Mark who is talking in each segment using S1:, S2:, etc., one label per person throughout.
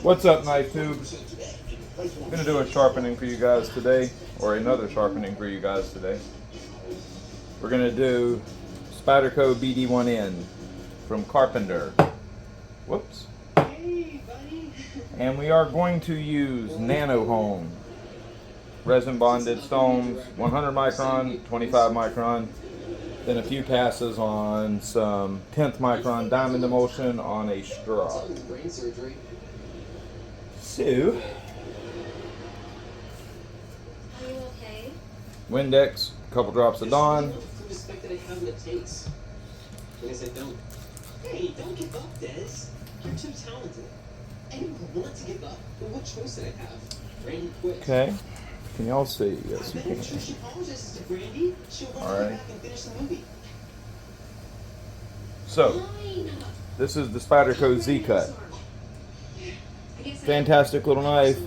S1: What's up, knife tube? I'm gonna do a sharpening for you guys today, or another sharpening for you guys today. We're gonna do Spyderco BD1N from Carpenter. Whoops. And we are going to use Nano-Hone Resin bonded stones, 100 micron, 25 micron, then a few passes on some 10th micron diamond emulsion on a straw. So,
S2: are you okay?
S1: Windex, a couple drops of Dawn.
S3: Hey, don't give up, Des. You're too talented. I didn't want to give up, but what choice did I have? Brandy quit.
S1: Okay, can y'all see? Yes, you
S3: I bet
S1: can.
S3: she apologizes to Brandy. She'll run
S1: Alright.
S3: back and finish the movie.
S1: So, this is the Spyderco Z-Cut. Fantastic little knife.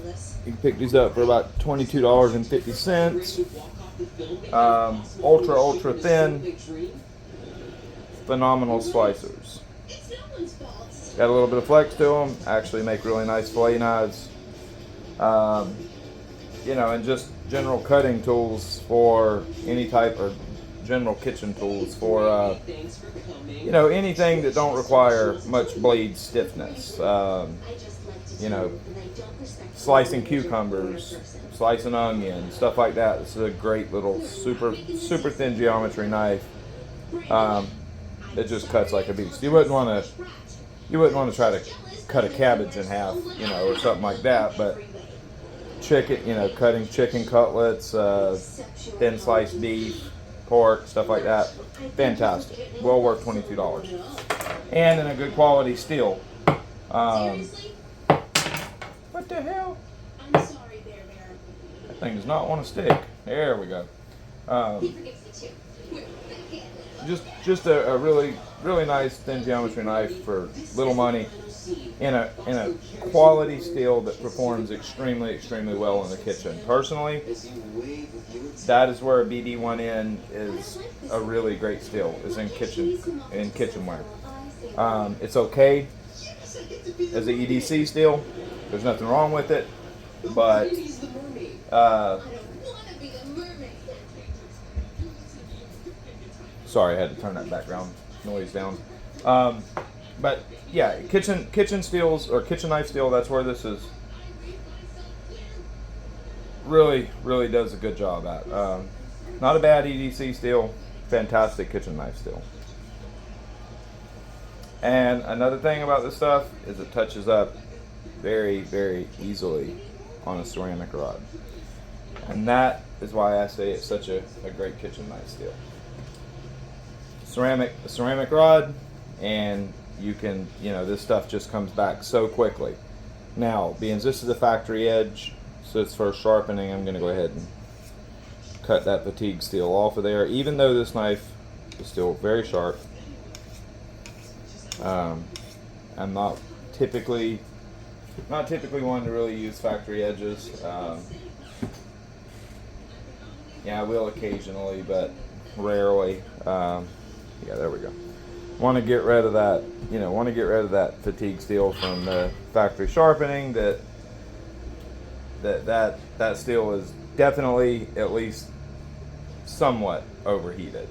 S1: You can pick these up for about $22.50. Ultra thin. Phenomenal slicers. Got a little bit of flex to them. Actually make really nice fillet knives. You know, and just general cutting tools for any type of general kitchen tools for you know, anything that don't require much blade stiffness. You know, slicing cucumbers, slicing onions, stuff like that. This is a great little super thin geometry knife. It just cuts like a beast. You wouldn't want to try to cut a cabbage in half, you know, or something like that. But chicken, you know, cutting chicken cutlets, thin sliced beef, pork, stuff like that. Fantastic. Well worth $22. And in a good quality steel. What the hell?
S2: I'm sorry, Bear.
S1: That thing does not want to stick. There we go.
S2: He forgets me too. We're back in.
S1: Just a really nice thin geometry knife for little money in a quality steel that performs extremely well in the kitchen. Personally, that is where a BD1N is a really great steel, is in kitchenware. It's okay as a EDC steel. There's nothing wrong with it, but sorry, I had to turn that background noise down. But yeah, kitchen steels or kitchen knife steel, that's where this is really does a good job at. Not a bad EDC steel, fantastic kitchen knife steel. And another thing about this stuff is it touches up very easily on a ceramic rod. And that is why I say it's such a great kitchen knife steel. Ceramic rod, and you can, you know, this stuff just comes back so quickly. Now, being this is a factory edge, so it's for sharpening, I'm going to go ahead and cut that fatigue steel off of there. Even though this knife is still very sharp, I'm not typically one to really use factory edges. Yeah, I will occasionally, but rarely. Yeah, there we go. Want to get rid of that, you know, want to get rid of that fatigue steel from the factory sharpening. That steel is definitely at least somewhat overheated.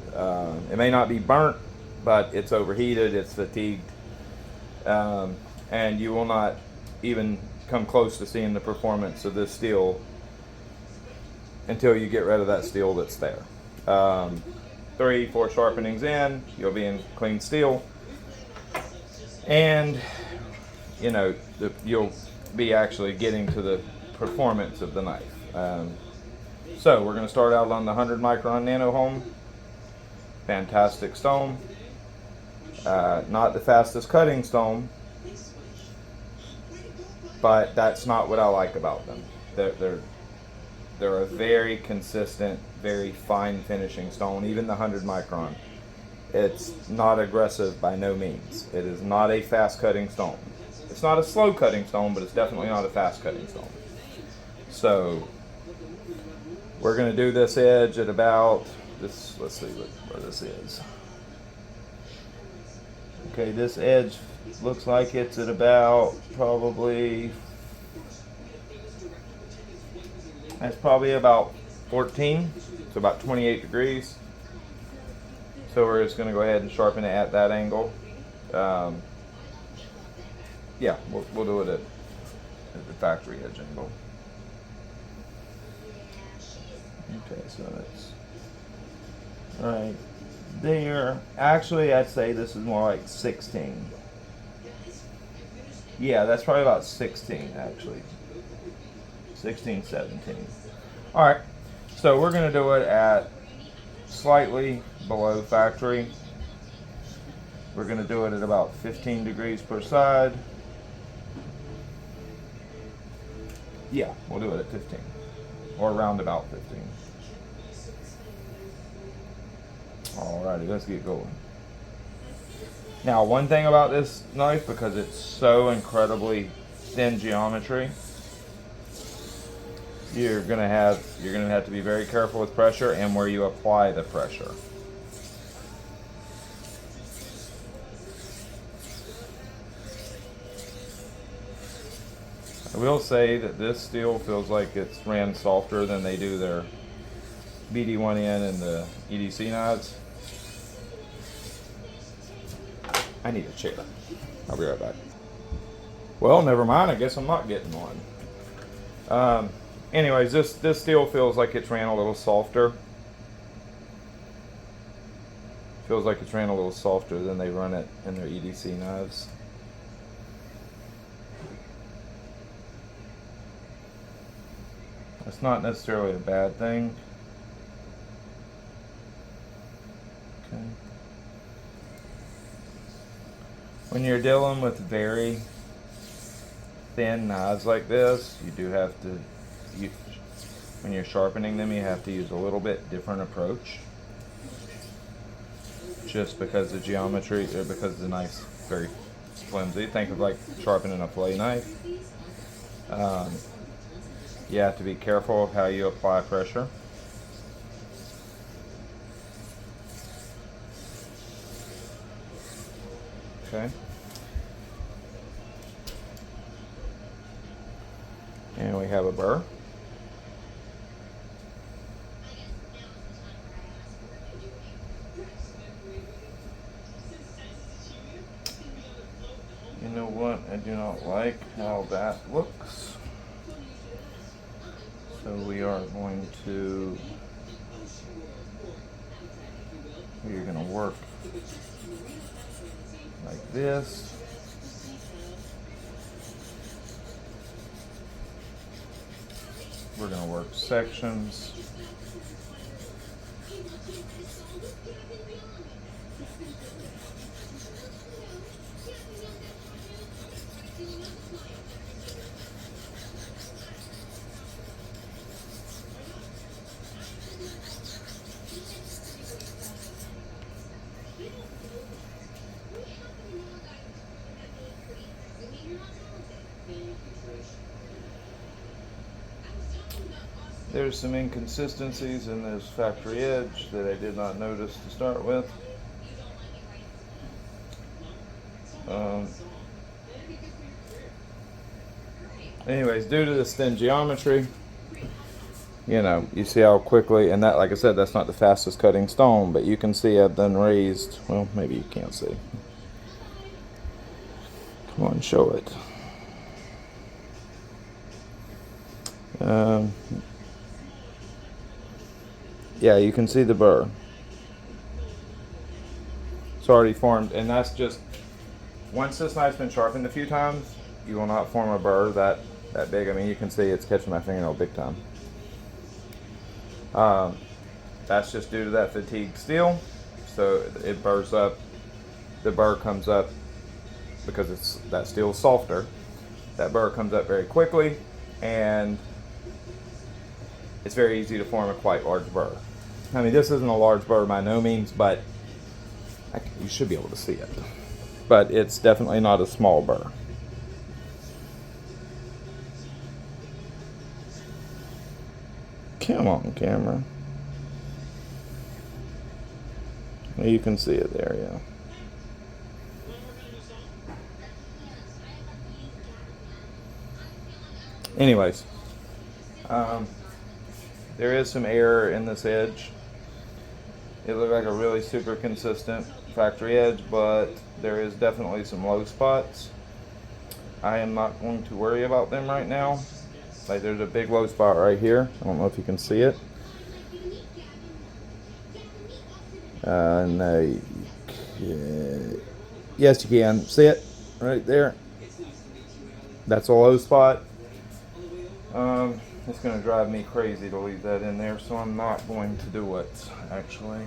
S1: It may not be burnt, but it's overheated, it's fatigued, and you will not even come close to seeing the performance of this steel until you get rid of that steel that's there. 3-4 sharpenings in, you'll be in clean steel, and you know, you'll be actually getting to the performance of the knife. So we're going to start out on the 100 micron Nano-Hone. Fantastic stone. Not the fastest cutting stone, but that's not what I like about them. They're a very consistent, very fine finishing stone. Even the 100 micron, it's not aggressive by no means. It is not a fast cutting stone. It's not a slow cutting stone, but it's definitely not a fast cutting stone. So we're going to do this edge at about this. Let's see where this is. Okay, this edge looks like it's at about probably That's probably about 14, so about 28 degrees. So we're just going to go ahead and sharpen it at that angle. Yeah, we'll do it at the factory edge angle. Okay, so that's right there. Actually, I'd say this is more like 16. Yeah, that's probably about 16 actually. 16, 17. All right, so we're going to do it at slightly below factory. We're going to do it at about 15 degrees per side. Yeah, we'll do it at 15 or around about 15. Alrighty, let's get going. Now, one thing about this knife, because it's so incredibly thin geometry, you're gonna have to be very careful with pressure and where you apply the pressure. I will say that this steel feels like it's ran softer than they do their BD1N and the EDC knives. I need a chair. I'll be right back. Well, never mind. I guess I'm not getting one. Anyways, this steel feels like it's ran a little softer. Feels like it's ran a little softer than they run it in their EDC knives. That's not necessarily a bad thing. Okay. When you're dealing with very thin knives like this, you do have to, when you're sharpening them, you have to use a little bit different approach. Just because the geometry, or because the knife's very flimsy. Think of like sharpening a fillet knife. You have to be careful of how you apply pressure. Okay. And we have a burr. You know what? I do not like how that looks. So we are going to, we're going to work like this. We're going to work sections. There's some inconsistencies in this factory edge that I did not notice to start with. Anyways, due to this thin geometry, you know, you see how quickly, and that, like I said, that's not the fastest cutting stone, but you can see I've done raised, well, maybe you can't see. Come on, show it. Yeah, you can see the burr. It's already formed, and that's just, once this knife's been sharpened a few times, you will not form a burr that big. I mean, you can see it's catching my fingernail big time. That's just due to that fatigue steel, so it burrs up. The burr comes up because that steel is softer. That burr comes up very quickly, and it's very easy to form a quite large burr. I mean, this isn't a large burr by no means, but you should be able to see it. But it's definitely not a small burr. Come on, camera. You can see it there, yeah. Anyways, there is some error in this edge. It looked like a really super consistent factory edge, but there is definitely some low spots. I am not going to worry about them right now. Like, there's a big low spot right here. I don't know if you can see it. No, yes, you can see it right there. That's a low spot. It's going to drive me crazy to leave that in there, so I'm not going to do it, actually.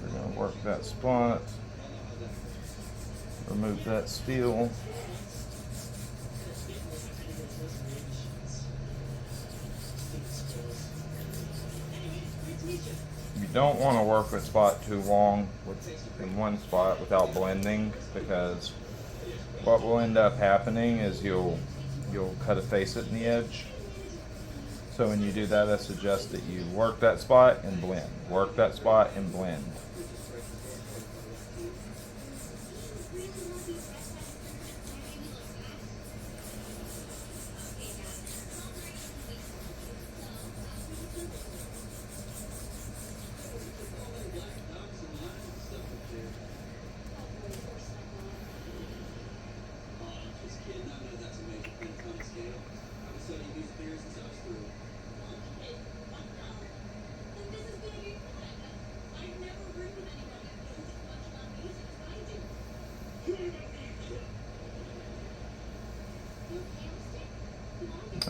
S1: We're going to work that spot, remove that steel. You don't want to work a spot too long in one spot without blending, because what will end up happening is you'll cut a facet in the edge. So when you do that, I suggest that you work that spot and blend. Work that spot and blend.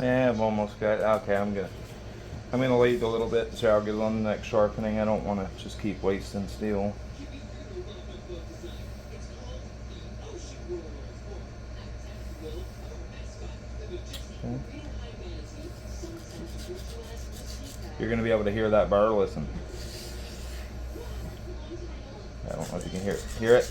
S1: Yeah, I've almost got it. Okay, I'm gonna leave a little bit and see how it goes on the next sharpening. I don't want to just keep wasting steel. Okay. You're gonna be able to hear that burr. Listen. I don't know if you can hear it. Hear it?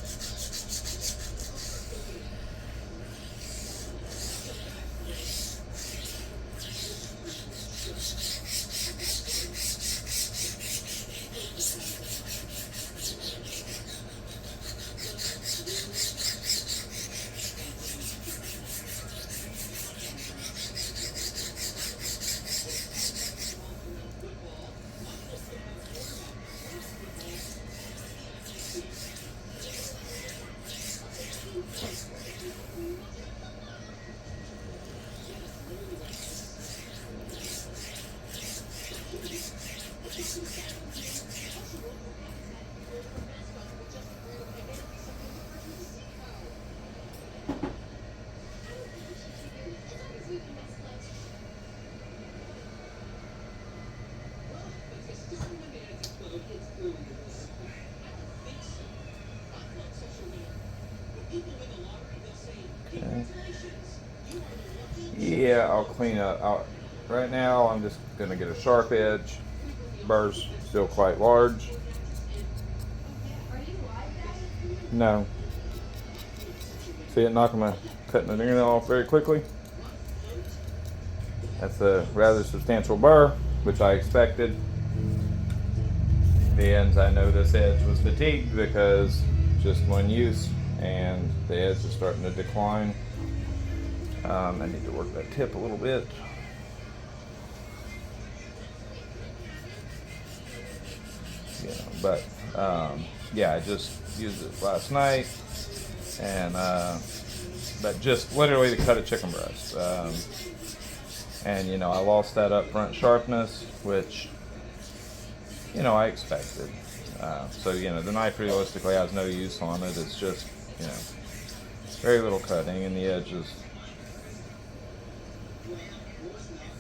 S1: Okay. Yeah, I'll clean up. Right now, I'm just gonna get a sharp edge. Burr's still quite large. No. See it knocking my cutting the fingernail off very quickly. That's a rather substantial burr, which I expected. The ends, I know this edge was fatigued because just one use, and the edge is starting to decline. I need to work that tip a little bit. Yeah, but yeah, I just used it last night, and but just literally to cut a chicken breast. And you know, I lost that up front sharpness, which you know I expected. So you know, the knife realistically has no use on it. It's just, you know, very little cutting, and the edge is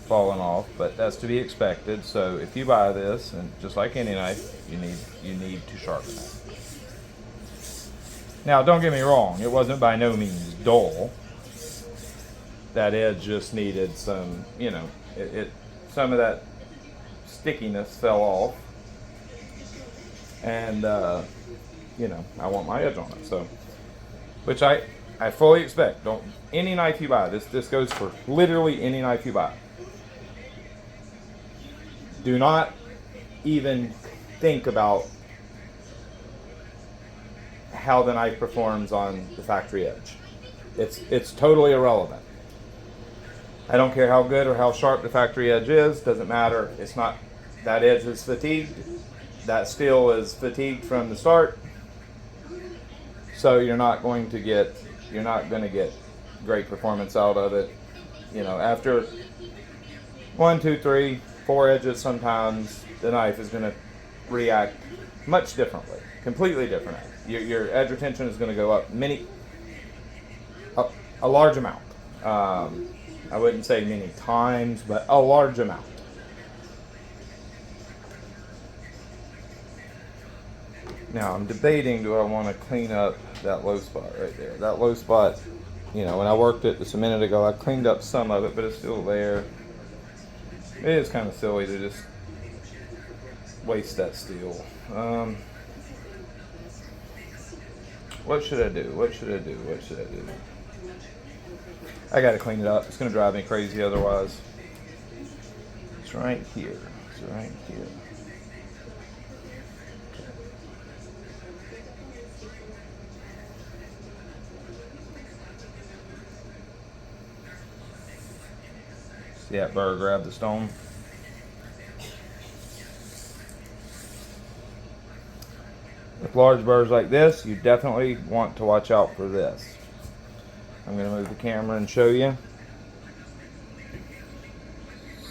S1: falling off, but that's to be expected. So if you buy this, and just like any knife, you need to sharpen it. Now, don't get me wrong, it wasn't by no means dull. That edge just needed some, you know, some of that stickiness fell off, and you know, I want my edge on it. So, which I fully expect. Don't, any knife you buy, this goes for literally any knife you buy. Do not even think about how the knife performs on the factory edge. It's totally irrelevant. I don't care how good or how sharp the factory edge is, doesn't matter. It's not, that edge is fatigued. That steel is fatigued from the start. So you're not going to get great performance out of it. You know, after 1, 2, 3, 4 edges, sometimes the knife is going to react much differently, completely different. Your edge retention is going to go up a large amount. I wouldn't say many times, but a large amount. Now I'm debating, do I want to clean up that low spot right there? That low spot, you know, when I worked it just a minute ago, I cleaned up some of it, but it's still there. It is kind of silly to just waste that steel. What should I do? What should I do? What should I do? I gotta clean it up. It's gonna drive me crazy otherwise. It's right here. It's right here. See that burr grab the stone? With large burrs like this, you definitely want to watch out for this. I'm going to move the camera and show you.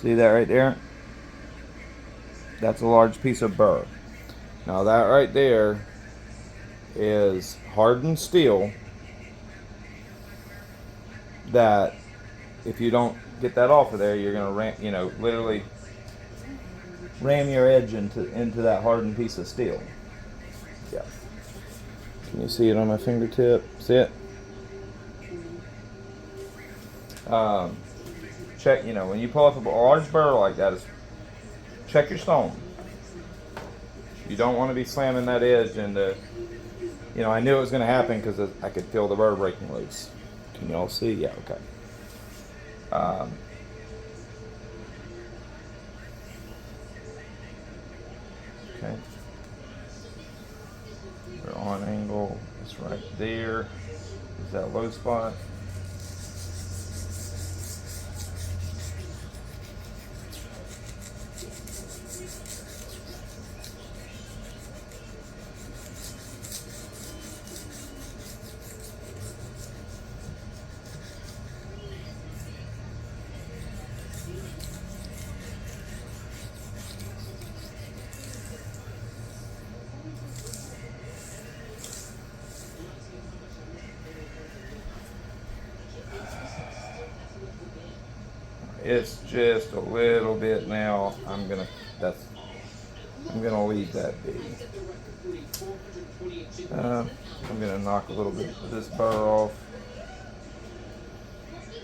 S1: See that right there? That's a large piece of burr. Now that right there is hardened steel that if you don't get that off of there, you're going to ram, you know, literally ram your edge into that hardened piece of steel. Yeah. Can you see it on my fingertip? See it? Check, you know, when you pull up a large burr like that, check your stone. You don't want to be slamming that edge into, you know, I knew it was going to happen because I could feel the burr breaking loose. Can you all see? Yeah, okay. Okay. We're on angle. It's right there. Is that low spot? It's just a little bit now. I'm gonna leave that be. I'm gonna knock a little bit of this burr off.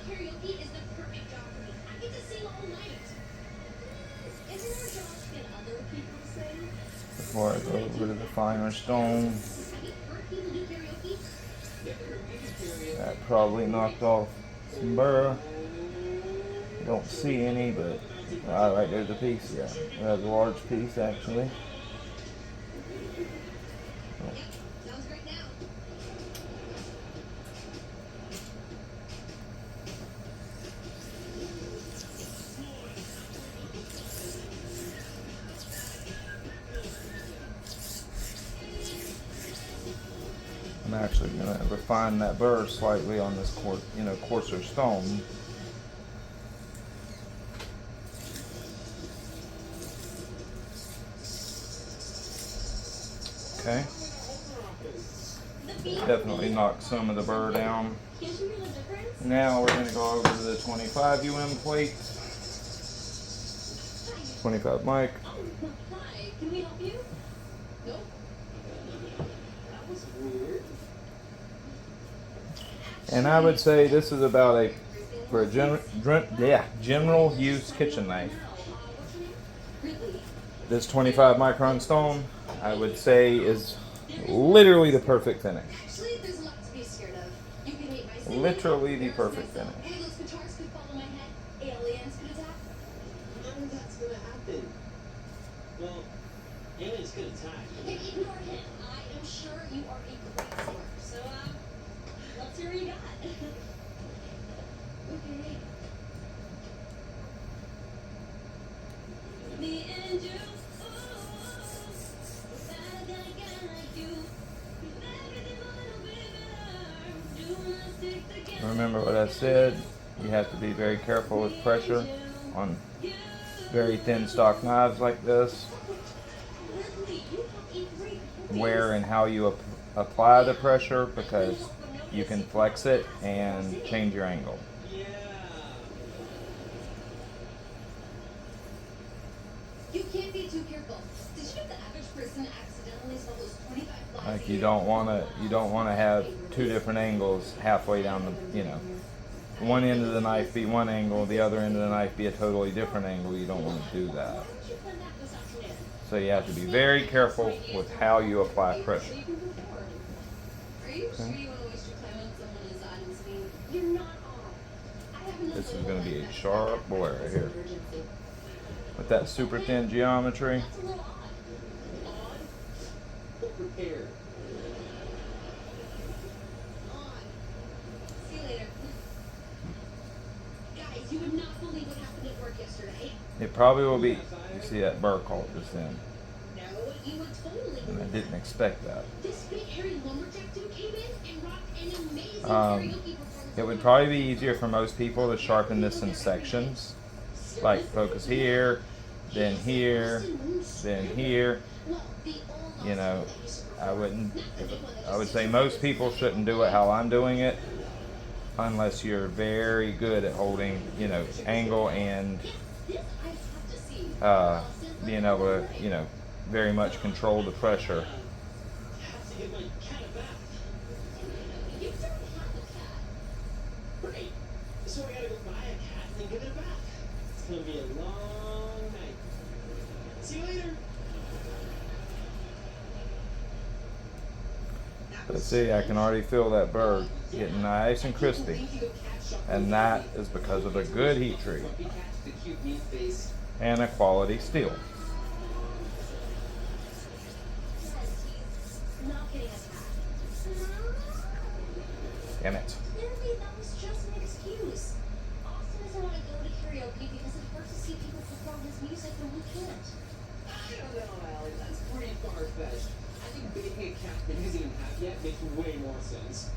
S2: Karaoke is the perfect job for me. I get to sing all night. Isn't our job to get other people to sing?
S1: Before I go over to the finer stone. That probably knocked off some burr. Don't see any, but right there's a piece. Yeah, that's a large piece actually.
S2: Sounds great now.
S1: I'm actually going to refine that burr slightly on this coarser stone. Okay. Definitely knock some of the burr down. Now we're going to go over to the 25 plate. 25 mic.
S2: Hi, can we help you? Nope. That was weird.
S1: And I would say this is about for a general use kitchen knife. This 25 micron stone, I would say, is literally the perfect finish.
S2: Actually, there's a lot to be scared of. You can hate my singing.
S1: Literally the perfect finish.
S2: One of those guitars could fall on my head. Aliens could attack.
S3: None of that's gonna happen. Well, aliens could attack.
S2: Hey, ignore him. I am sure you are a great singer. So, let's hear what you got. Okay.
S1: Remember what I said, you have to be very careful with pressure on very thin stock knives like this. Where and how you apply the pressure, because you can flex it and change your angle.
S2: You can't be too careful. Did you know the average person accidentally swallows 25 flies?
S1: Like you don't want to have two different angles halfway down the, one end of the knife be one angle, the other end of the knife be a totally different angle. You don't want to do that. So you have to be very careful with how you apply pressure.
S2: Are you sure you want to waste your time on someone as honest? You're not on.
S1: This is going to be a sharp boy right here. With that super thin geometry.
S2: That's a little odd.
S3: On or prepared?
S2: On. See you later. Guys, you would not believe what happened at work yesterday.
S1: It probably will be, you see that burr caught just then.
S2: No, you would totally.
S1: And I didn't expect that.
S2: This big hairy lumberjack dude came in and rocked an amazing karaoke performance.
S1: It would probably be easier for most people to sharpen this in sections. Like focus here, then here, then here. I would say most people shouldn't do it how I'm doing it, unless you're very good at holding, angle and being able to, very much control the pressure.
S3: Have to give my cat a bath.
S2: You don't have a cat.
S3: Great. So I gotta go buy a cat and then give it a bath. It's gonna be a long night. See you later.
S1: But see, I can already feel that burr getting nice and crispy. And that is because of a good heat treat and a quality steel.
S2: Not getting a cat.
S1: Damn it.
S2: Literally, that was just an excuse. Austin doesn't want to go to karaoke because it hurts to see people perform his music and we can't.
S3: I don't know, Allie. That's pretty far-fetched. I think baking a cat that he doesn't even have yet makes way more sense.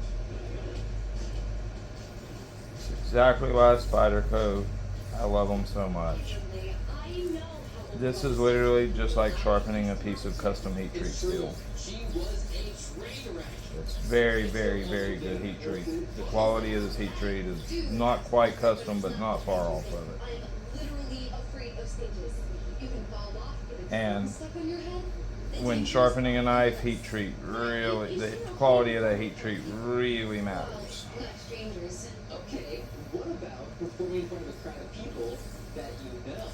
S1: It's exactly why Spyderco, I love them so much.
S2: I know how
S1: This is literally just like sharpening a piece of custom heat treat steel.
S3: She was a train wreck.
S1: It's very, very, very good heat treat. The quality of this heat treat is not quite custom, but not far off of it.
S2: I'm literally afraid of stages. You can fall off, get a
S1: And
S2: drum stuck on your head.
S1: when sharpening a knife, heat treat really, the quality of that heat treat really matters.
S2: We're not strangers.
S3: Okay, what about performing in front of a crowd of people that you know?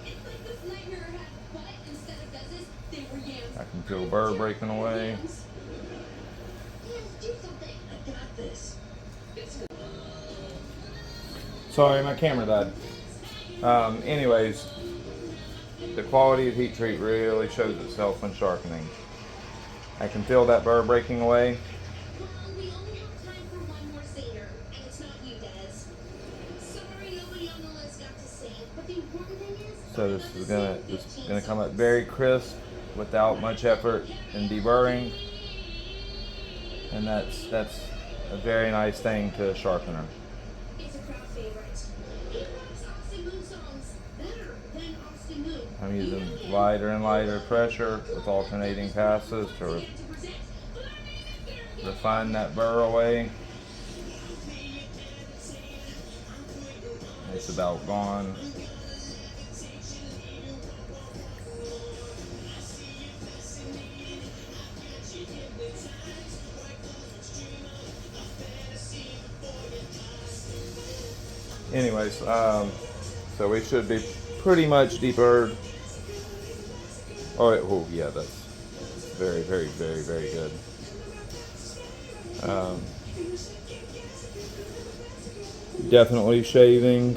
S2: It's like this nightmare had butt instead of business. They were yams.
S1: I can feel burr breaking away.
S2: Yams, do something.
S3: I got this. It's
S1: Sorry, my camera died. Anyways, the quality of heat treat really shows itself when sharpening. I can feel that burr breaking away.
S2: Well, we only have time for one more singer, and it's not you, Des. Sorry nobody on the list got to sing, but the important thing is...
S1: So this is gonna come up very crisp without much effort in deburring. And that's a very nice thing to a sharpener.
S2: It's a crowd favorite. He likes Austin Moon songs better than Austin Moon.
S1: I'm using lighter and lighter pressure with alternating passes to refine that burr away. It's about gone. Anyways, so we should be pretty much deburred. Oh yeah, that's very, very, very, very good. Definitely shaving.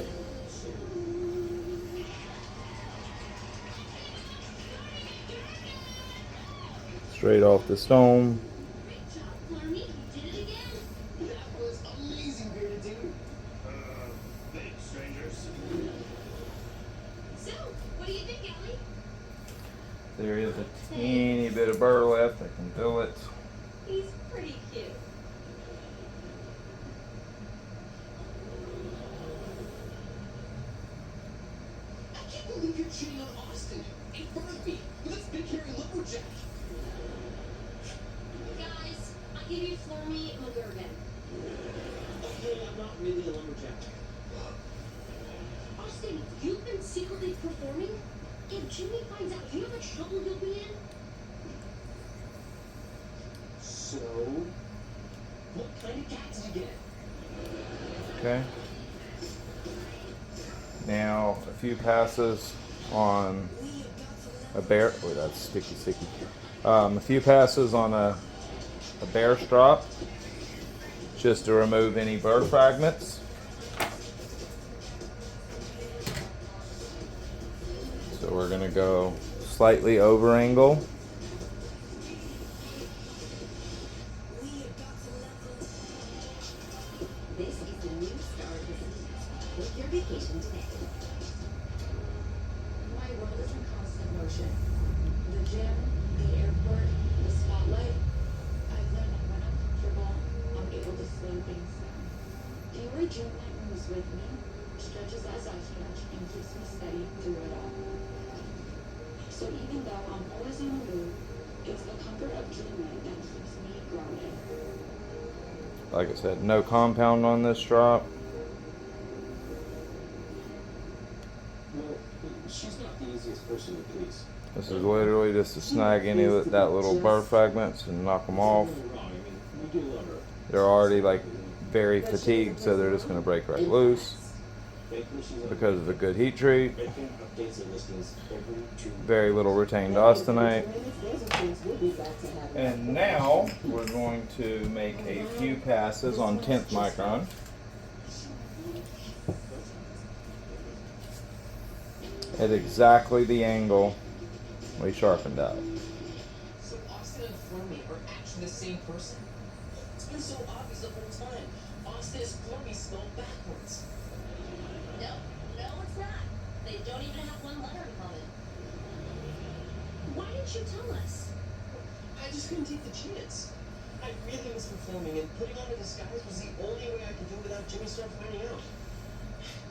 S1: Straight off the stone.
S2: Great job, Flarmy. You did it again.
S3: That was amazing, bearded dude.
S4: Thanks, strangers.
S2: So, what do you think, Ellie?
S1: There is a teeny bit of burr left. I can feel it.
S2: He's pretty cute.
S3: I can't believe you're cheating on Austin in front of me with this big hairy lumberjack.
S2: Guys, I give you Flurmy McGurgan.
S3: Okay, I'm not really a lumberjack.
S2: Austin, you've been secretly performing? If Jimmy finds out, do you know how much trouble you'll be in?
S3: So, what kind of cat did you get?
S1: Okay. Now a few passes on a bear. Oh, that's sticky. A few passes on a bear strop, just to remove any burr fragments. So we're gonna go slightly over angle.
S2: This is the new star of the season. Book your vacation today. My world is in constant motion. The gym, the airport, the spotlight. I've learned that when I'm comfortable, I'm able to slow things down. The only gym light who's with me stretches as I stretch and keeps me steady through it all. So even though I'm always on the move, it's the comfort of dreaming that keeps me grounded.
S1: Like I said, no compound on this strop.
S3: Well, she's not the easiest person to please.
S1: This is literally just to snag any of that little burr fragments and knock them off.
S3: There's nothing wrong. I mean, we do love her.
S1: They're already like very fatigued, so they're just going to break right loose
S3: Thankfully, she's on
S1: because of the good heat treat.
S3: Bacon updates and listings every 2
S1: Very little retained austenite. And now we're going to make a few passes on 10th micron. At exactly the angle we sharpened out.
S3: So Austin and Flurmy are actually the same person? It's been so obvious the whole time. Austin is Flurmy spelled backwards.
S2: No, it's not. They don't even have one letter in common. Why didn't you tell us?
S3: I just couldn't take the chance. I really was performing, and putting on a disguise was the only way I could do it without Jimmy start finding out.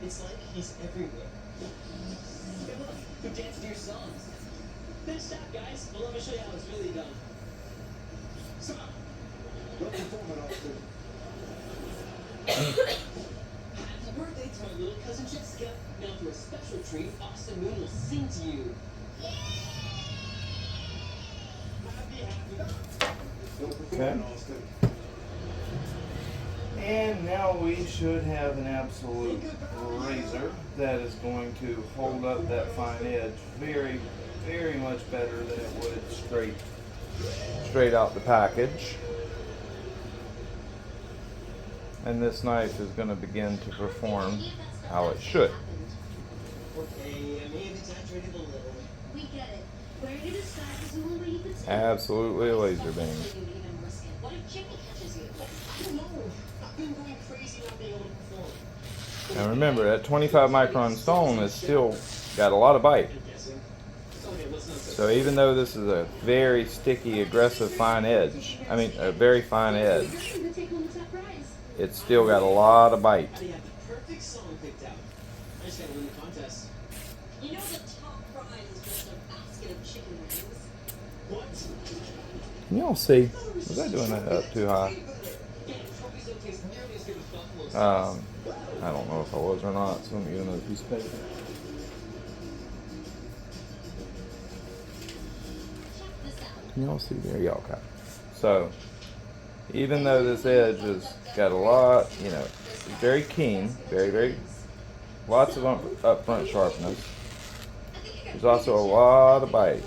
S3: It's like he's everywhere. Hey, look, who danced to your songs? Good stop, guys. Well, let me show you how it's really done. Stop!
S4: Don't perform it, Austin.
S3: Happy birthday to my little cousin Jessica. Now for a special treat, Austin Moon will sing to you. Happy.
S4: Don't perform
S1: Okay.
S4: it, Austin.
S1: And now we should have an absolute razor that is going to hold up that fine edge very, very much better than it would straight out the package. And this knife is going to begin to perform how it should.
S3: Okay, I may have exaggerated a little.
S2: We get it. Wearing a disguise is the only way you could say.
S1: Absolutely a laser beam.
S2: What if Jimmy catches you?
S3: I don't know. I've been going crazy not being able to perform.
S1: And remember, that 25 micron stone is still got a lot of bite.
S3: I'm guessing. Okay, listen up.
S1: So even though this is a very sticky, aggressive fine edge, a very fine edge,
S2: You're going to take home the top prize.
S1: it's still got a lot of bite.
S3: How do you have the perfect song picked out? I just gotta win the contest.
S2: You know the top prize is just a basket of chicken wings.
S3: What?
S1: Can y'all see? Was I doing that up too high?
S3: Yeah, trophies don't taste nearly as good as buffalo sauce.
S1: I don't know if I was or not, so let me get another piece of paper.
S2: Check this out.
S1: Can y'all see there? Y'all got it. So, even though this edge has got a lot, it's very keen, very, lots of upfront sharpness. There's also a lot of bite.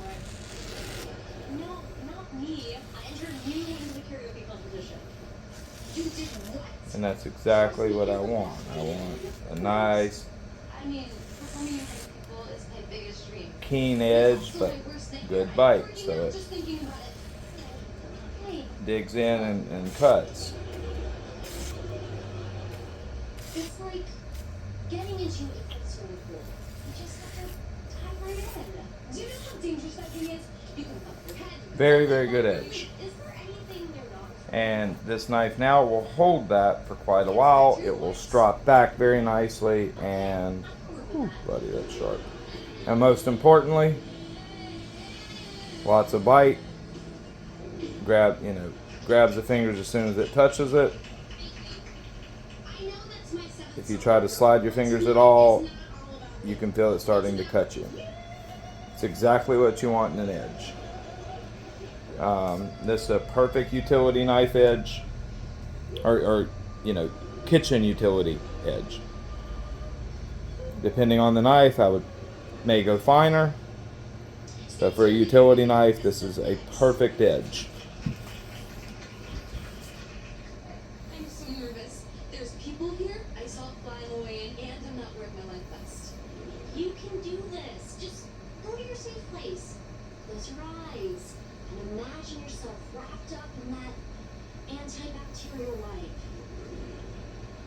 S2: No, not me. I entered you in the karaoke competition. You did what?
S1: And that's exactly what I want. I want a nice,
S2: I mean, performing in front of people is my biggest dream.
S1: keen edge, but good bite. So it
S2: Just thinking about it. Hey,
S1: digs in and cuts.
S2: it's like getting into a swimming pool. You just have to dive right in. Do you know how dangerous that thing is? You can bump your head.
S1: Very, very good edge.
S2: Is there anything you're not
S1: And this knife now will hold that for quite a while. It will strop back very nicely, and whew, buddy, that's sharp. And most importantly, lots of bite. Grabs the fingers as soon as it touches it. If you try to slide your fingers at all, you can feel it starting to cut you. It's exactly what you want in an edge. This is a perfect utility knife edge, or kitchen utility edge. Depending on the knife, I may go finer, but for a utility knife, this is a perfect edge.
S2: I'm so nervous. There's people here. I saw it flying away, and I'm not wearing my life vest. You can do this. Just go to your safe place. Close your eyes and imagine yourself wrapped up in that antibacterial wipe.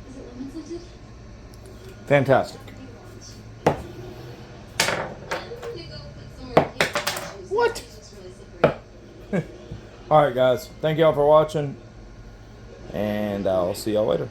S2: Is it lemon scented?
S1: Fantastic.
S2: I'm gonna go put some more paper on my shoes.
S1: What?
S2: It's just really slippery.
S1: All right, guys. Thank y'all for watching, and I'll see y'all later.